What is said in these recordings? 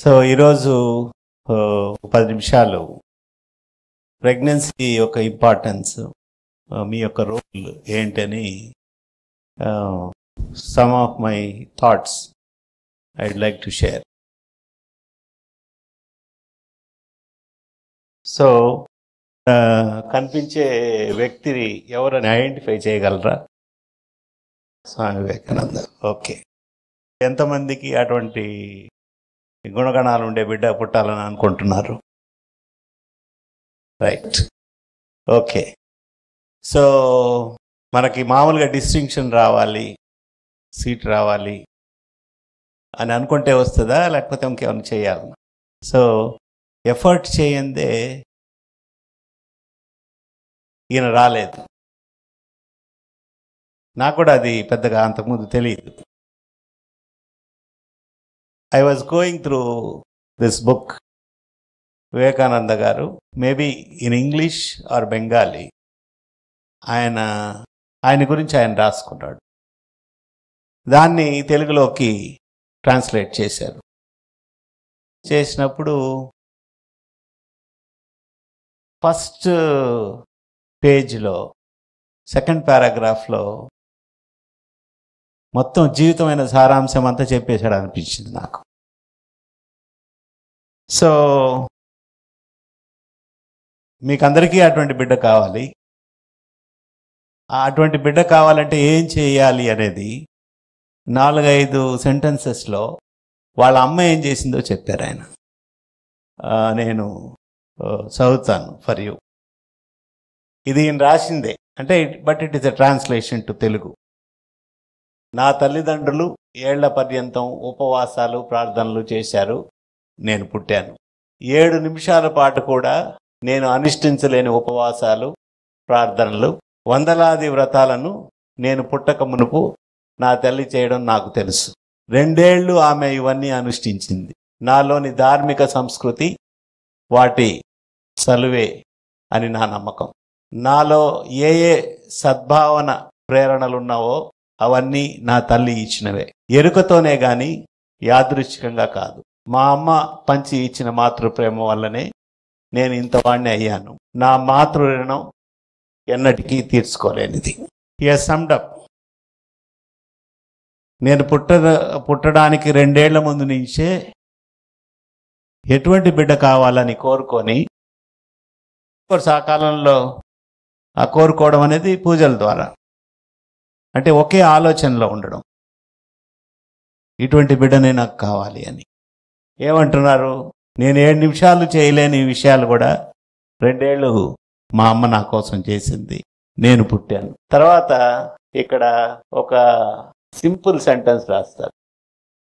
So ఈరోజు 10 నిమిషాలు pregnancy యొక్క ఇంపార్టెన్స్, మీ యొక్క రోల్ ఏంటని some of my thoughts I'd like to share. So కనిపించే వ్యక్తిని ఎవరని ఐడెంటిఫై చేయగలరా? స్వామి వివేకానంద. ఓకే. ఎంతమందికి అటువంటి గుణగణాలు ఉండే బిడ్డ పుట్టాలని అనుకుంటున్నారు? రైట్. ఓకే. సో మనకి మామూలుగా డిస్టింక్షన్ రావాలి, సీట్ రావాలి అని అనుకుంటే వస్తుందా, లేకపోతే ఇంకేమైనా చేయాలి? సో ఎఫర్ట్ చేయందే ఈయన రాలేదు. నాకు కూడా అది పెద్దగా అంతకుముందు తెలియదు. I was going through this book, Vivekananda గారు, maybe in English are Bengali. ఆయన గురించి ఆయన రాసుకున్నాడు. దాన్ని తెలుగులోకి ట్రాన్స్లేట్ చేశారు. చేసినప్పుడు ఫస్ట్ పేజ్లో సెకండ్ పారాగ్రాఫ్లో మొత్తం జీవితమైన సారాంశం అంతా చెప్పేశాడు అనిపించింది నాకు. సో మీకు అందరికీ అటువంటి బిడ్డ కావాలి. అటువంటి బిడ్డ కావాలంటే ఏం చేయాలి అనేది 4-5 సెంటెన్సెస్లో వాళ్ళ అమ్మ ఏం చేసిందో చెప్పారు ఆయన. నేను చదువుతాను ఫర్ యూ. ఇది ఈయన రాసిందే, అంటే but it is a translation to Telugu. నా తల్లిదండ్రులు ఏళ్ల పర్యంతం ఉపవాసాలు ప్రార్థనలు చేశారు, నేను పుట్టాను. 7 నిమిషాల పాటు కూడా నేను అనుష్ఠించలేని ఉపవాసాలు ప్రార్థనలు, వందలాది వ్రతాలను నేను పుట్టక మునుపు నా తల్లి చేయడం నాకు తెలుసు. 2 ఏళ్ళు ఆమె ఇవన్నీ అనుష్ఠించింది. నాలోని ధార్మిక సంస్కృతి వాటి చలువే అని నా నమ్మకం. నాలో ఏ సద్భావన ప్రేరణలున్నావో అవన్నీ నా తల్లి ఇచ్చినవే, ఎరుకతోనే గాని యాదృచ్ఛికంగా కాదు. మా అమ్మ పంచి ఇచ్చిన మాతృప్రేమ వల్లనే నేను ఇంతవాణ్ణి అయ్యాను. నా మాతృ రుణం ఎన్నటికీ తీర్చుకోలేనిది. He has summed up. నేను పుట్టడానికి 2 ఏళ్ల ముందు నుంచే ఎటువంటి బిడ్డ కావాలని కోరుకొని, ఆ కాలంలో ఆ కోరుకోవడం అనేది పూజల ద్వారా, అంటే ఒకే ఆలోచనలో ఉండడం, ఇటువంటి బిడ్డనే నాకు కావాలి అని. ఏమంటున్నారు? నేను 7 నిమిషాలు చేయలేని విషయాలు కూడా 2 ఏళ్ళు మా అమ్మ నా కోసం చేసింది, నేను పుట్టాను. తర్వాత ఇక్కడ ఒక సింపుల్ సెంటెన్స్ రాస్తారు,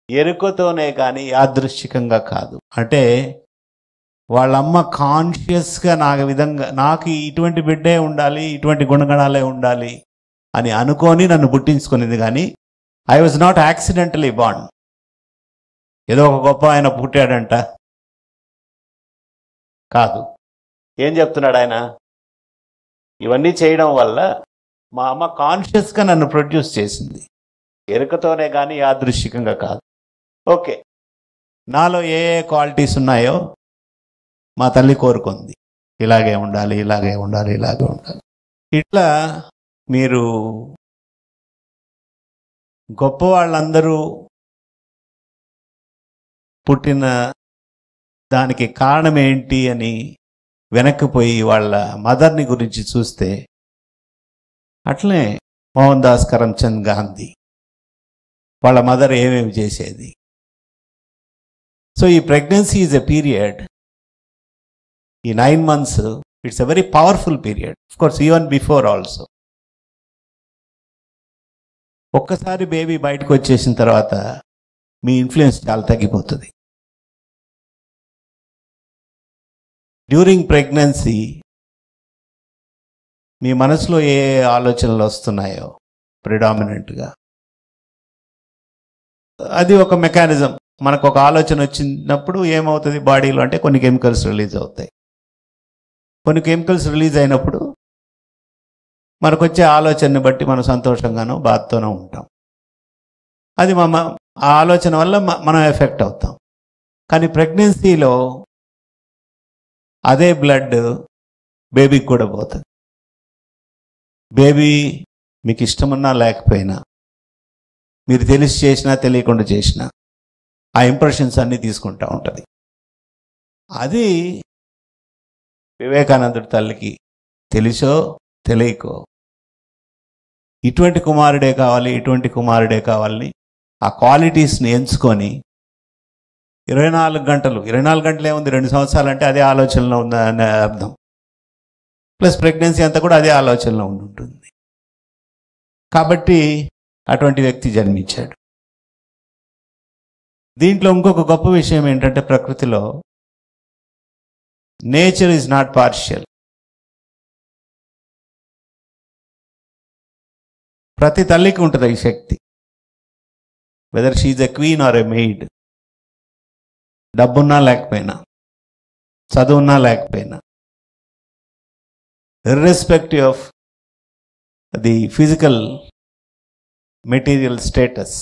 ఎరుకతోనే కానీ యాదృశ్చికంగా కాదు. అంటే వాళ్ళమ్మ కాన్షియస్గా నాకు ఇటువంటి బిడ్డే ఉండాలి, ఇటువంటి గుణగణాలే ఉండాలి అని అనుకొని నన్ను పుట్టించుకునేది. కానీ I was not accidentally born. ఏదో ఒక గొప్ప ఆయన పుట్టాడంట కాదు. ఏం చెప్తున్నాడు ఆయన? ఇవన్నీ చేయడం వల్ల మా అమ్మ కాన్షియస్గా నన్ను ప్రొడ్యూస్ చేసింది, ఎరుకతోనే కానీ యాదృశ్చికంగా కాదు. ఓకే, నాలో ఏ క్వాలిటీస్ ఉన్నాయో మా తల్లి కోరుకుంది, ఇలాగే ఉండాలి, ఇలాగే ఉండాలి, ఇలాగే ఉండాలి. ఇట్లా మీరు గొప్ప వాళ్ళందరూ పుట్టిన దానికి కారణం ఏంటి అని వెనక్కిపోయి వాళ్ళ మదర్ని గురించి చూస్తే, అట్లనే మోహన్ దాస్ కరమ్చంద్ గాంధీ వాళ్ళ మదర్ ఏమేమి చేసేది. సో ఈ ప్రెగ్నెన్సీ ఈజ్ ఎ పీరియడ్, ఈ 9 months, it's a very powerful period. Of course even before also. ఒక్కసారి బేబీ బయటకు వచ్చేసిన తర్వాత మీ ఇన్ఫ్లుయెన్స్ చాలా తగ్గిపోతుంది. డ్యూరింగ్ ప్రెగ్నెన్సీ మీ మనసులో ఏ ఆలోచనలు వస్తున్నాయో ప్రిడామినెంట్గా, అది ఒక మెకానిజం. మనకు ఒక ఆలోచన వచ్చినప్పుడు ఏమవుతుంది బాడీలో అంటే కొన్ని కెమికల్స్ రిలీజ్ అవుతాయి. కొన్ని కెమికల్స్ రిలీజ్ అయినప్పుడు మనకు వచ్చే ఆలోచనని బట్టి మనం సంతోషంగానో బాధతోనో ఉంటాం. అది ఆ ఆలోచన వల్ల మనం ఎఫెక్ట్ అవుతాం. కానీ ప్రెగ్నెన్సీలో అదే బ్లడ్ బేబీకి కూడా పోతుంది. బేబీ మీకు ఇష్టమున్నా లేకపోయినా, మీరు తెలిసి చేసినా తెలియకుండా చేసినా, ఆ ఇంప్రెషన్స్ అన్నీ తీసుకుంటూ ఉంటుంది. అది వివేకానందుడి తల్లికి తెలుసో తెలియకో ఇటువంటి కుమారుడే కావాలి, ఇటువంటి కుమారుడే కావాలని ఆ క్వాలిటీస్ని ఎంచుకొని 24 గంటలు ఏముంది, 2 సంవత్సరాలు అంటే అదే ఆలోచనలో ఉందని అర్థం. ప్లస్ ప్రెగ్నెన్సీ అంతా కూడా అదే ఆలోచనలో ఉంటుంది. కాబట్టి అటువంటి వ్యక్తి జన్మించాడు. దీంట్లో ఇంకొక గొప్ప విషయం ఏంటంటే, ప్రకృతిలో నేచర్ ఈజ్ నాట్ పార్షియల్. ప్రతి తల్లికి ఉంటుంది ఈ శక్తి, whether she is a queen or a maid. డబ్బున్నా లేకపోయినా, చదువున్నా లేకపోయినా, irrespective of the physical material status.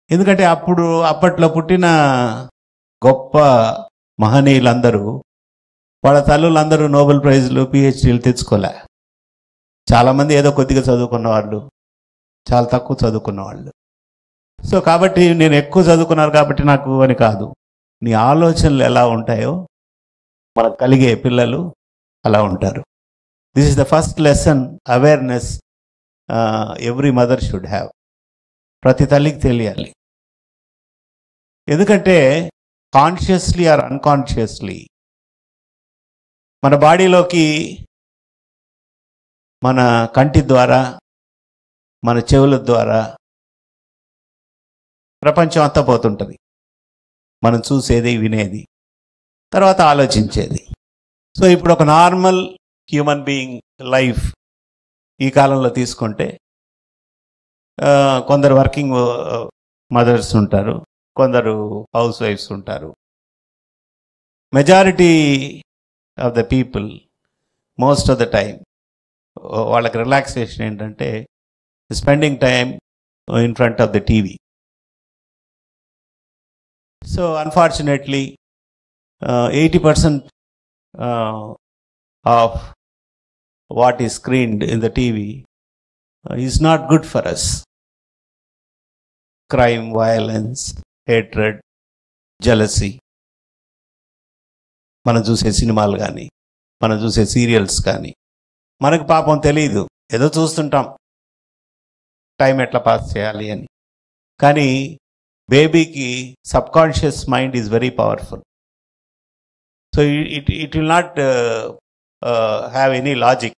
ఎందుకంటే అప్పట్లో పుట్టిన గొప్ప మహనీయులందరూ, వాళ్ళ తల్లులందరూ నోబెల్ ప్రైజ్లు, పిహెచ్డీలు తెచ్చుకోలే. చాలామంది ఏదో కొద్దిగా చదువుకున్న వాళ్ళు, చాలా తక్కువ చదువుకున్న వాళ్ళు. సో కాబట్టి నేను ఎక్కువ చదువుకున్నారు కాబట్టి నాకు అని కాదు, నీ ఆలోచనలు ఎలా ఉంటాయో మనకు కలిగే పిల్లలు అలా ఉంటారు. This is the first lesson, awareness every mother should have. ప్రతి తల్లికి తెలియాలి. ఎందుకంటే కాన్షియస్లీ ఆర్ అన్కాన్షియస్లీ మన బాడీలోకి మన కంటి ద్వారా, మన చెవుల ద్వారా ప్రపంచం అంతా పోతుంటుంది. మనం చూసేది, వినేది, తర్వాత ఆలోచించేది. సో ఇప్పుడు ఒక నార్మల్ హ్యూమన్ బీయింగ్ లైఫ్ ఈ కాలంలో తీసుకుంటే, కొందరు వర్కింగ్ మదర్స్ ఉంటారు, కొందరు హౌస్ వైఫ్స్ ఉంటారు. Majority of the people most of the time వాళ్ళకి రిలాక్సేషన్ ఏంటంటే spending time in front of the TV. So unfortunately 80% of what is screened in the TV is not good for us. Crime, violence, hatred, jealousy. మనం చూసే సినిమాలు కానీ, మనం చూసే serials కానీ, మనకు పాపం తెలియదు, ఏదో చూస్తుంటాం టైం ఎట్లా పాస్ చేయాలి అని. కానీ బేబీకి subconscious mind is very powerful. So it will not have any logic.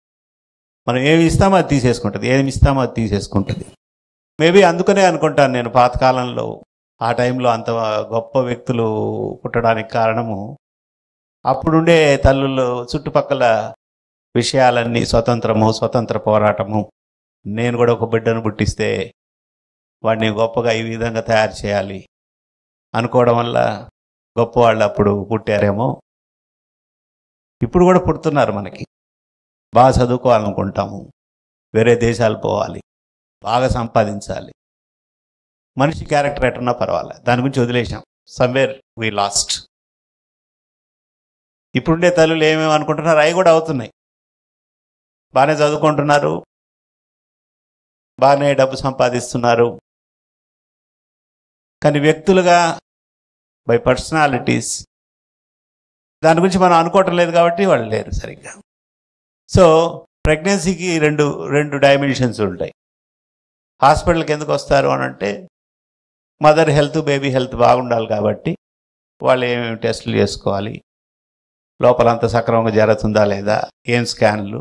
మనం ఏమి ఇస్తామో అది తీసేసుకుంటుంది, ఏమి ఇస్తామో అది తీసేసుకుంటుంది. మేబీ అందుకనే అనుకుంటాను నేను, పాతకాలంలో ఆ టైంలో అంత గొప్ప వ్యక్తులు పుట్టడానికి కారణము అప్పుడుండే తల్లులు చుట్టుపక్కల విషయాలన్నీ స్వతంత్రము, స్వతంత్ర పోరాటము, నేను కూడా ఒక బిడ్డను పుట్టిస్తే వాడిని గొప్పగా ఈ విధంగా తయారు చేయాలి అనుకోవడం వల్ల గొప్పవాళ్ళు అప్పుడు పుట్టారేమో. ఇప్పుడు కూడా పుడుతున్నారు. మనకి బాగా చదువుకోవాలనుకుంటాము, వేరే దేశాలు పోవాలి, బాగా సంపాదించాలి, మనిషి క్యారెక్టర్ ఎట్టున్నా పర్వాలేదు, దాని గురించి వదిలేసాం. Somewhere we last. ఇప్పుడుండే తల్లులు ఏమేమి అనుకుంటున్నారు, అవి కూడా అవుతున్నాయి. బాగానే చదువుకుంటున్నారు, బాగానే డబ్బు సంపాదిస్తున్నారు, కానీ వ్యక్తులుగా బై పర్సనాలిటీస్ దాని గురించి మనం అనుకోవటం లేదు కాబట్టి వాళ్ళు లేరు సరిగ్గా. సో ప్రెగ్నెన్సీకి రెండు డైమెన్షన్స్ ఉంటాయి. హాస్పిటల్కి ఎందుకు వస్తారు అని అంటే, మదర్ హెల్త్, బేబీ హెల్త్ బాగుండాలి కాబట్టి వాళ్ళు ఏమేమి టెస్టులు చేసుకోవాలి, లోపలంతా సక్రమంగా జరుగుతుందా లేదా, ఏం స్కాన్లు,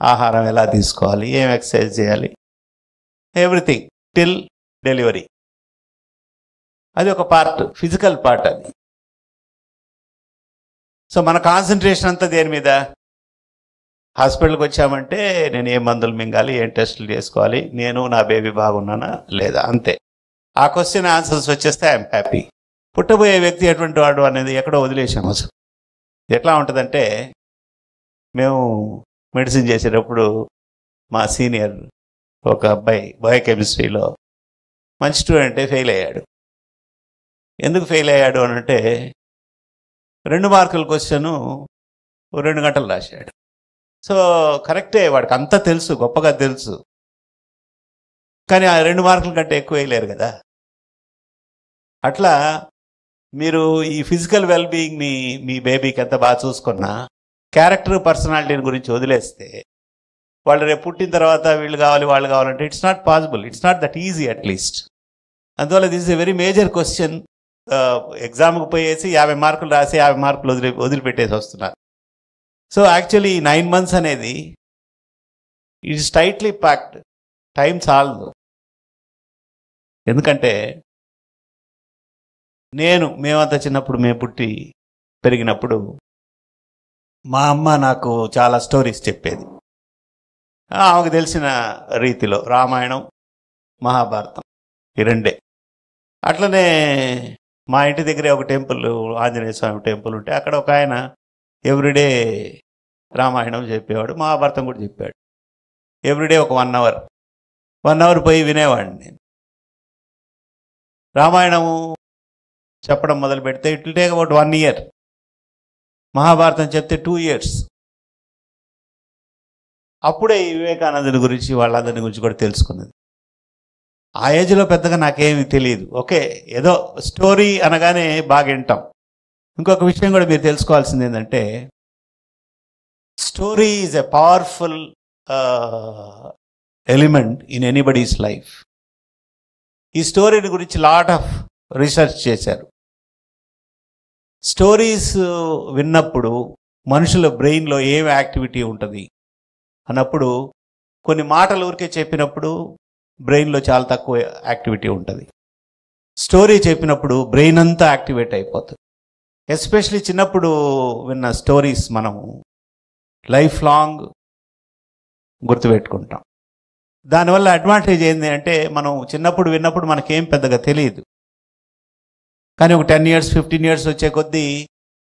ఆహారం ఎలా తీసుకోవాలి, ఏం ఎక్సర్సైజ్ చేయాలి, ఎవ్రీథింగ్ టిల్ డెలివరీ. అది ఒక పార్ట్, ఫిజికల్ పార్ట్ అది. సో మన కాన్సన్ట్రేషన్ అంతా దేని మీద? హాస్పిటల్కి వచ్చామంటే నేను ఏ మందులు మింగాలి, ఏం టెస్టులు చేసుకోవాలి, నేను నా బేబీ బాగున్నానా లేదా, అంతే. ఆ క్వశ్చన్ ఆన్సర్స్ వచ్చేస్తే ఐఎమ్ హ్యాపీ. పుట్టబోయే వ్యక్తి ఎటువంటి వాడు అనేది ఎక్కడో వదిలేసాము. అసలు ఎట్లా ఉంటుందంటే, మేము మెడిసిన్ చేసేటప్పుడు మా సీనియర్ ఒక అబ్బాయి బయోకెమిస్ట్రీలో మంచి స్టూడెంటే ఫెయిల్ అయ్యాడు. ఎందుకు ఫెయిల్ అయ్యాడు అని అంటే 2 మార్కుల క్వశ్చను 2 గంటలు రాశాడు. సో కరెక్టే, వాడికి అంతా తెలుసు, గొప్పగా తెలుసు, కానీ ఆ 2 మార్కుల కంటే ఎక్కువ వేయలేరు కదా. అట్లా మీరు ఈ ఫిజికల్ వెల్బీయింగ్ని మీ బేబీకి ఎంత బాగా చూసుకున్నా క్యారెక్టర్ పర్సనాలిటీని గురించి వదిలేస్తే వాళ్ళు రేపు పుట్టిన తర్వాత వీళ్ళు కావాలి వాళ్ళు కావాలంటే it's not possible, it's not that easy at least. అందువల్ల this is a very major question. ఎగ్జామ్కి పోయేసి 50 మార్కులు రాసి 50 మార్కులు వదిలిపెట్టేసి వస్తున్నారు. సో యాక్చువల్లీ 9 months అనేది it is tightly packed. Time చాలదు. ఎందుకంటే మేమంతా చిన్నప్పుడు మేము పుట్టి పెరిగినప్పుడు మా అమ్మ నాకు చాలా స్టోరీస్ చెప్పేది, ఆమెకు తెలిసిన రీతిలో. రామాయణం, మహాభారతం, ఈ 2. అట్లనే మా ఇంటి దగ్గరే ఒక టెంపుల్, ఆంజనేయ స్వామి టెంపుల్ ఉంటే అక్కడ ఒక ఆయన ఎవ్రీడే రామాయణం చెప్పేవాడు, మహాభారతం కూడా చెప్పాడు. ఎవ్రీడే ఒక 1 hour పోయి వినేవాడిని నేను. రామాయణము చెప్పడం మొదలు పెడితే it will take about 1 year. Mahabharatam చెప్తే 2 years. అప్పుడే ఈ వివేకానందుని గురించి వాళ్ళందరి గురించి కూడా తెలుసుకున్నది. ఆ ఏజ్లో పెద్దగా నాకేమీ తెలియదు. ఓకే, ఏదో స్టోరీ అనగానే బాగా వింటాం. ఇంకొక విషయం కూడా మీరు తెలుసుకోవాల్సింది ఏంటంటే story is a powerful element in anybody's life. ఈ స్టోరీని గురించి లాట్ ఆఫ్ రీసెర్చ్ చేశారు. స్టోరీస్ విన్నప్పుడు మనుషుల బ్రెయిన్లో ఏం యాక్టివిటీ ఉంటుంది అన్నప్పుడు, కొన్ని మాటలు ఊరికే చెప్పినప్పుడు బ్రెయిన్లో చాలా తక్కువ యాక్టివిటీ ఉంటుంది. స్టోరీ చెప్పినప్పుడు బ్రెయిన్ అంతా యాక్టివేట్ అయిపోతుంది. ఎస్పెషలీ చిన్నప్పుడు విన్న స్టోరీస్ మనము లైఫ్ లాంగ్ గుర్తుపెట్టుకుంటాం. దానివల్ల అడ్వాంటేజ్ ఏంటి అంటే మనం చిన్నప్పుడు విన్నప్పుడు మనకేం పెద్దగా తెలియదు, కానీ ఒక 10 years 15 years వచ్చే కొద్దీ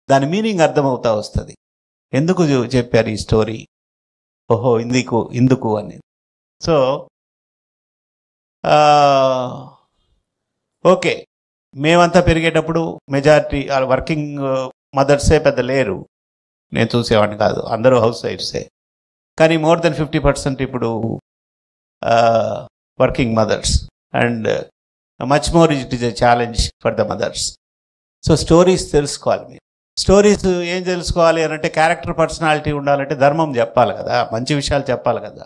దాని మీనింగ్ అర్థమవుతా వస్తుంది. ఎందుకు చెప్పారు ఈ స్టోరీ, ఓహో ఇందుకు అనేది. సో ఓకే, మేమంతా పెరిగేటప్పుడు మెజారిటీ వర్కింగ్ మదర్సే పెద్ద లేరు, నేను చూసేవాడిని కాదు, అందరూ హౌస్ వైఫ్సే. కానీ మోర్ దెన్ 50% ఇప్పుడు working mothers, and much more it is a challenge for the mothers. So stories తెలుసుకోవాలి మీరు. స్టోరీస్ ఏం తెలుసుకోవాలి అని అంటే క్యారెక్టర్ పర్సనాలిటీ ఉండాలంటే ధర్మం చెప్పాలి కదా, మంచి విషయాలు చెప్పాలి కదా.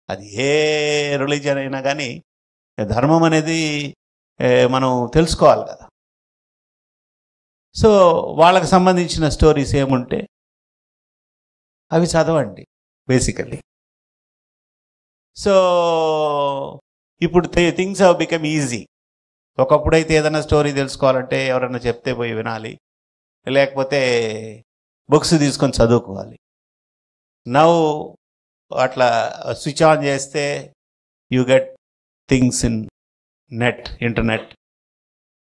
అది ఏ రిలీజియన్ అయినా కానీ ధర్మం అనేది మనం తెలుసుకోవాలి కదా. సో వాళ్ళకి సంబంధించిన స్టోరీస్ ఏముంటే అవి చదవండి బేసికల్లీ. సో ఇప్పుడు థింగ్స్ హ్యావ్ బికమ్ ఈజీ. ఒకప్పుడైతే ఏదైనా స్టోరీ తెలుసుకోవాలంటే ఎవరైనా చెప్తే పోయి వినాలి, లేకపోతే బుక్స్ తీసుకొని చదువుకోవాలి. నౌ అట్లా స్విచ్ ఆన్ చేస్తే you get things in internet,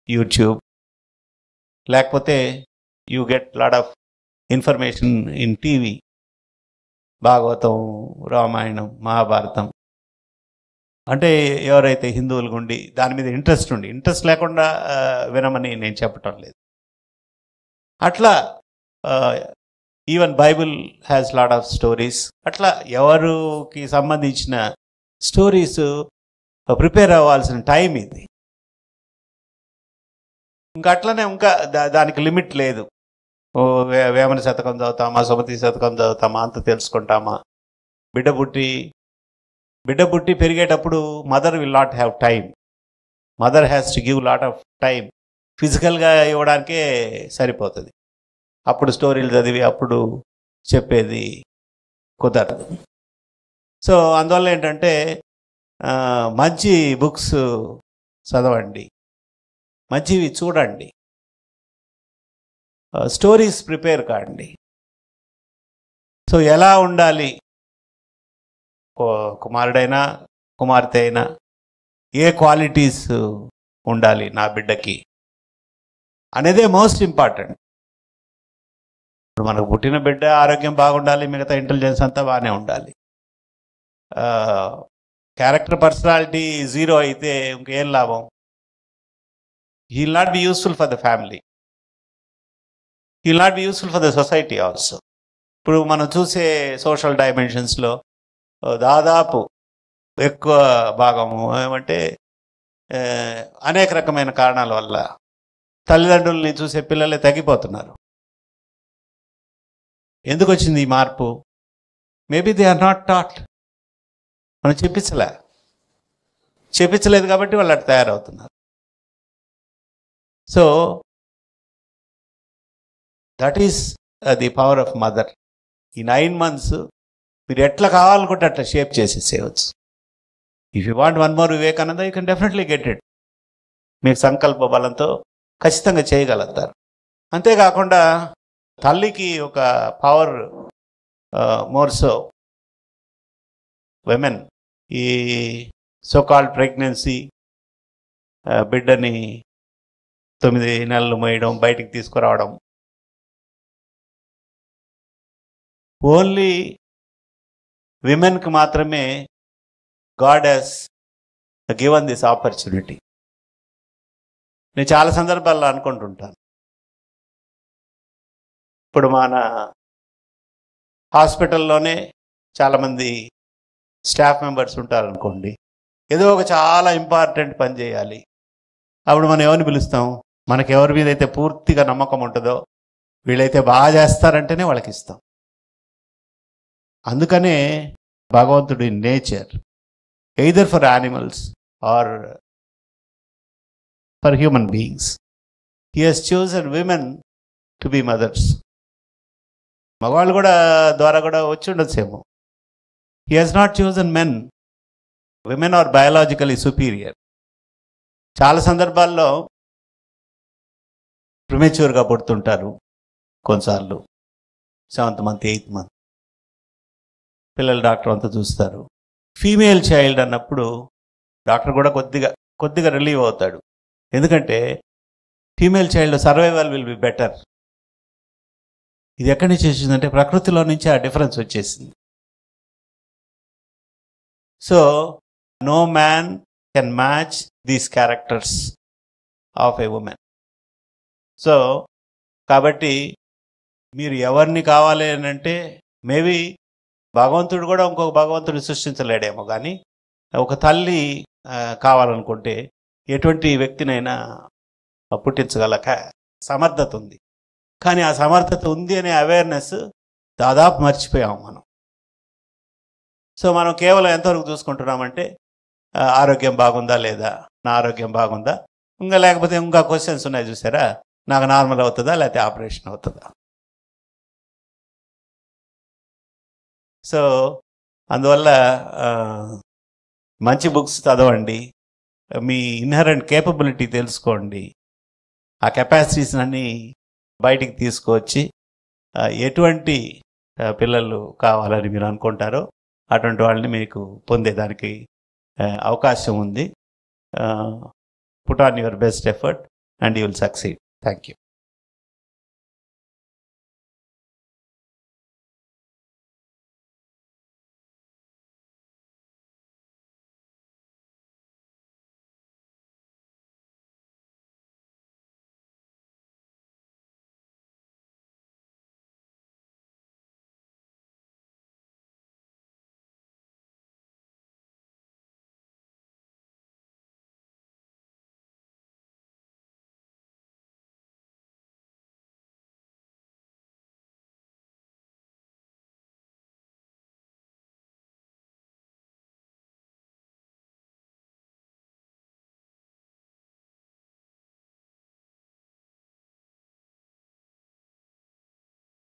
YouTube, లేకపోతే you get lot of information in TV. Bhagavatam, Ramayanam, Mahabharatam. అంటే ఎవరైతే హిందువులు ఉండి దాని మీద ఇంట్రెస్ట్ లేకుండా వినమని నేను చెప్పటం లేదు. అట్లా even Bible has lot of stories. అట్లా ఎవరికి సంబంధించిన స్టోరీస్ ప్రిపేర్ అవ్వాల్సిన టైం ఇది. ఇంకా అట్లనే దానికి లిమిట్ లేదు. వేమన శతకం చదువుతామా, సుమతి శతకం చదువుతామా, అంత తెలుసుకుంటామా? బిడ్డ పుట్టి పెరిగేటప్పుడు mother will not have time. Mother has to give lot of time. ఫిజికల్గా ఇవ్వడానికే సరిపోతుంది. అప్పుడు స్టోరీలు చదివి అప్పుడు చెప్పేది కుదరదు. సో అందువల్ల ఏంటంటే మంచి బుక్స్ చదవండి, మంచివి చూడండి, స్టోరీస్ ప్రిపేర్ కాండి. సో ఎలా ఉండాలి కుమారుడైనా కుమార్తె అయినా, ఏ క్వాలిటీస్ ఉండాలి నా బిడ్డకి అనేదే మోస్ట్ ఇంపార్టెంట్. ఇప్పుడు మనకు పుట్టిన బిడ్డ ఆరోగ్యం బాగుండాలి, మిగతా ఇంటెలిజెన్స్ అంతా బాగానే ఉండాలి. క్యారెక్టర్ పర్సనాలిటీ 0 అయితే ఇంకేం లాభం? He will not be useful for the family, he will not be useful for the society also. ఇప్పుడు మనం చూసే సోషల్ డైమెన్షన్స్లో దాదాపు ఎక్కువ భాగము ఏమంటే అనేక రకమైన కారణాల వల్ల తల్లిదండ్రుల్ని చూసే పిల్లలే తగ్గిపోతున్నారు. ఎందుకు వచ్చింది ఈ మార్పు? Maybe they are not taught. మనం చెప్పించలేదు కాబట్టి వాళ్ళు అటు తయారవుతున్నారు. So that is the power of mother. ఈ 9 months మీరు ఎట్లా కావాలనుకుంటే అట్లా షేప్ చేసేసేయవచ్చు. If you want one more Vivekananda you can definitely get it. మీకు సంకల్ప బలంతో ఖచ్చితంగా చేయగలుగుతారు. అంతేకాకుండా తల్లికి ఒక పవర్ మోర్ సో విమెన్, ఈ సోకాల్డ్ ప్రెగ్నెన్సీ, బిడ్డని 9 నెలలు మోయడం, బయటికి తీసుకురావడం, ఓన్లీ విమెన్కి మాత్రమే God has given this opportunity. నేను చాలా సందర్భాల్లో అనుకుంటుంటాను, ఇప్పుడు మన హాస్పిటల్లోనే చాలామంది స్టాఫ్ మెంబర్స్ ఉంటారనుకోండి, ఏదో ఒక చాలా ఇంపార్టెంట్ పని చేయాలి. అప్పుడు మనం ఎవరిని పిలుస్తాం? మనకి ఎవరి మీద అయితే పూర్తిగా నమ్మకం ఉంటుందో, వీళ్ళైతే బాగా చేస్తారంటేనే వాళ్ళకి ఇస్తాం. అందుకనే భగవంతుడి nature either for animals or for human beings he has chosen women to be mothers. మగవాళ్ళు కూడా ద్వారా కూడా వచ్చి ఉండొచ్చేమో. He has not chosen men. Women are biologically superior. చాలా సందర్భాల్లో ప్రిమెచ్యూర్గా పుడుతుంటారు. కొన్నిసార్లు 7th month 8th month పిల్లలు డాక్టర్ అంతా చూస్తారు. ఫీమేల్ చైల్డ్ అన్నప్పుడు డాక్టర్ కూడా కొద్దిగా రిలీవ్ అవుతాడు. ఎందుకంటే female child survival will be better. ఇది ఎక్కడి నుంచి వచ్చిందంటే ప్రకృతిలో నుంచి ఆ డిఫరెన్స్ వచ్చేసింది. So no man can match these characters of a woman. So కాబట్టి మీరు ఎవరిని కావాలి అని అంటే, మేబీ భగవంతుడు కూడా ఇంకొక భగవంతుడిని సృష్టించలేడేమో, కానీ ఒక తల్లి కావాలనుకుంటే ఎటువంటి వ్యక్తినైనా పుట్టించగల సమర్థత ఉంది. కానీ ఆ సమర్థత ఉంది అనే అవేర్నెస్ దాదాపు మర్చిపోయాము మనం. సో మనం కేవలం ఎంతవరకు చూసుకుంటున్నామంటే ఆరోగ్యం బాగుందా లేదా, నా ఆరోగ్యం బాగుందా, లేకపోతే ఇంకా క్వశ్చన్స్ ఉన్నాయి చూసారా, నాకు నార్మల్ అవుతుందా లేకపోతే ఆపరేషన్ అవుతుందా. సో అందువల్ల మంచి బుక్స్ చదవండి, మీ ఇన్హరెంట్ కేపబిలిటీ తెలుసుకోండి, ఆ కెపాసిటీస్ అన్నీ బయటికి తీసుకువచ్చి ఎటువంటి పిల్లలు కావాలని మీరు అనుకుంటారో అటువంటి వాళ్ళని మీకు పొందేదానికి అవకాశం ఉంది. Put on your best effort and you will succeed. Thank you.